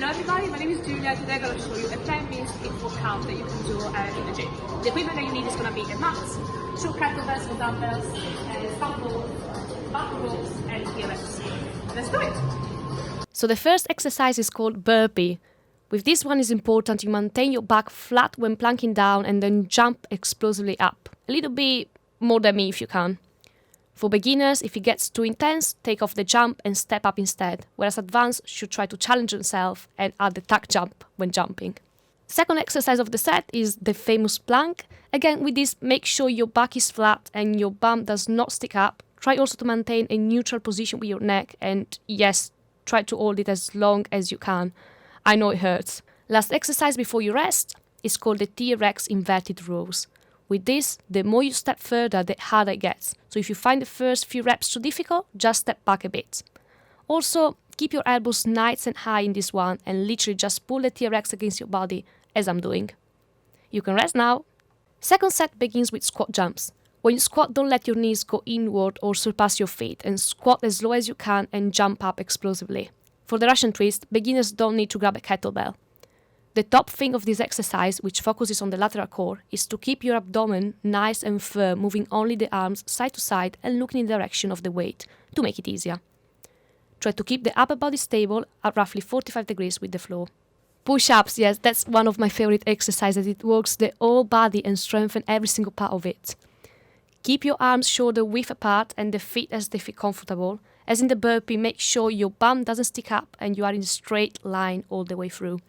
Hello everybody, my name is Julia. Today I'm going to show you a 10-minute HIIT workout that you can do in the gym. The equipment that you need is going to be a mat, 2 kettlebells or dumbbells, stump balls, battle ropes and TRX. Let's do it! So the first exercise is called burpee. With this one it's important you maintain your back flat when planking down and then jump explosively up. A little bit more than me if you can. For beginners, if it gets too intense, take off the jump and step up instead, whereas advanced should try to challenge themselves and add the tuck jump when jumping. Second exercise of the set is the famous plank. Again, with this, make sure your back is flat and your bum does not stick up. Try also to maintain a neutral position with your neck and yes, try to hold it as long as you can. I know it hurts. Last exercise before you rest is called the TRX inverted rows. With this, the more you step further, the harder it gets. So if you find the first few reps too difficult, just step back a bit. Also, keep your elbows nice and high in this one and literally just pull the TRX against your body, as I'm doing. You can rest now. Second set begins with squat jumps. When you squat, don't let your knees go inward or surpass your feet and squat as low as you can and jump up explosively. For the Russian twist, beginners don't need to grab a kettlebell. The top thing of this exercise, which focuses on the lateral core, is to keep your abdomen nice and firm, moving only the arms side to side and looking in the direction of the weight to make it easier. Try to keep the upper body stable at roughly 45 degrees with the floor. Push-ups, yes, that's one of my favorite exercises. It works the whole body and strengthens every single part of it. Keep your arms shoulder width apart and the feet as they feel comfortable. As in the burpee, make sure your bum doesn't stick up and you are in a straight line all the way through.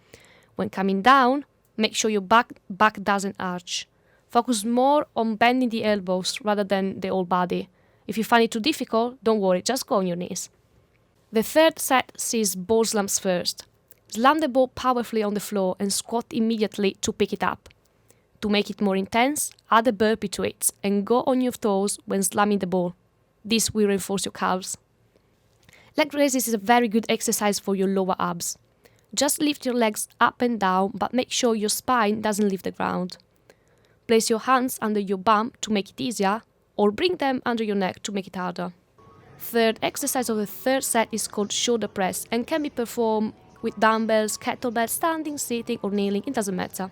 When coming down, make sure your back doesn't arch. Focus more on bending the elbows rather than the whole body. If you find it too difficult, don't worry, just go on your knees. The third set sees ball slams first. Slam the ball powerfully on the floor and squat immediately to pick it up. To make it more intense, add a burpee to it and go on your toes when slamming the ball. This will reinforce your calves. Leg raises is a very good exercise for your lower abs. Just lift your legs up and down, but make sure your spine doesn't leave the ground. Place your hands under your bum to make it easier, or bring them under your neck to make it harder. Third exercise of the third set is called shoulder press and can be performed with dumbbells, kettlebells, standing, sitting or kneeling, it doesn't matter.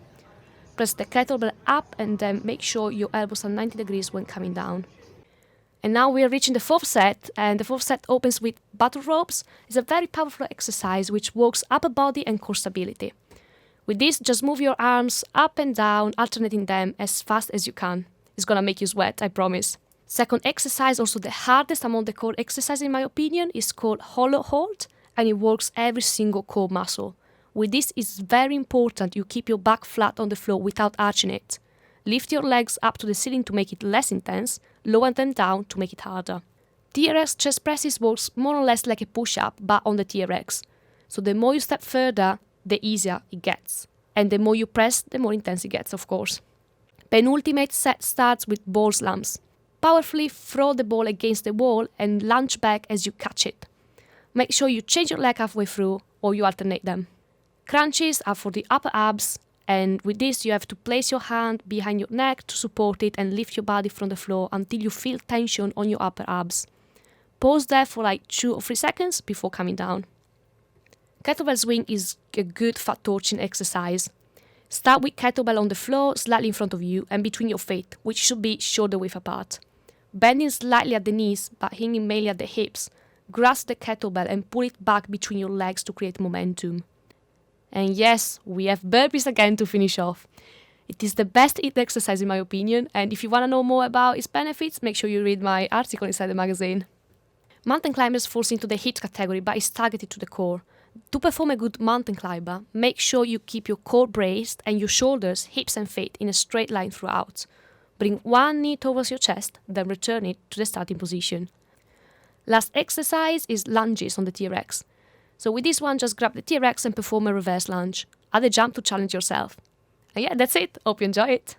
Press the kettlebell up and then make sure your elbows are 90 degrees when coming down. And now we are reaching the fourth set, and the fourth set opens with battle ropes. It's a very powerful exercise which works upper body and core stability. With this, just move your arms up and down, alternating them as fast as you can. It's gonna make you sweat, I promise. Second exercise, also the hardest among the core exercises in my opinion, is called hollow hold, and it works every single core muscle. With this, it's very important you keep your back flat on the floor without arching it. Lift your legs up to the ceiling to make it less intense, lower them down to make it harder. TRX chest presses works more or less like a push-up, but on the TRX. So the more you step further, the easier it gets. And the more you press, the more intense it gets, of course. Penultimate set starts with ball slams. Powerfully throw the ball against the wall and lunge back as you catch it. Make sure you change your leg halfway through or you alternate them. Crunches are for the upper abs, and with this you have to place your hand behind your neck to support it and lift your body from the floor until you feel tension on your upper abs. Pause there for like 2 or 3 seconds before coming down. Kettlebell swing is a good fat torching exercise. Start with kettlebell on the floor slightly in front of you and between your feet, which should be shoulder width apart. Bending slightly at the knees but hinging mainly at the hips, grasp the kettlebell and pull it back between your legs to create momentum. And yes, we have burpees again to finish off. It is the best HIIT exercise in my opinion, and if you want to know more about its benefits, make sure you read my article inside the magazine. Mountain climbers falls into the HIIT category but is targeted to the core. To perform a good mountain climber, make sure you keep your core braced and your shoulders, hips and feet in a straight line throughout. Bring one knee towards your chest, then return it to the starting position. Last exercise is lunges on the TRX. So with this one, just grab the TRX and perform a reverse lunge. Add a jump to challenge yourself. And yeah, that's it. Hope you enjoy it.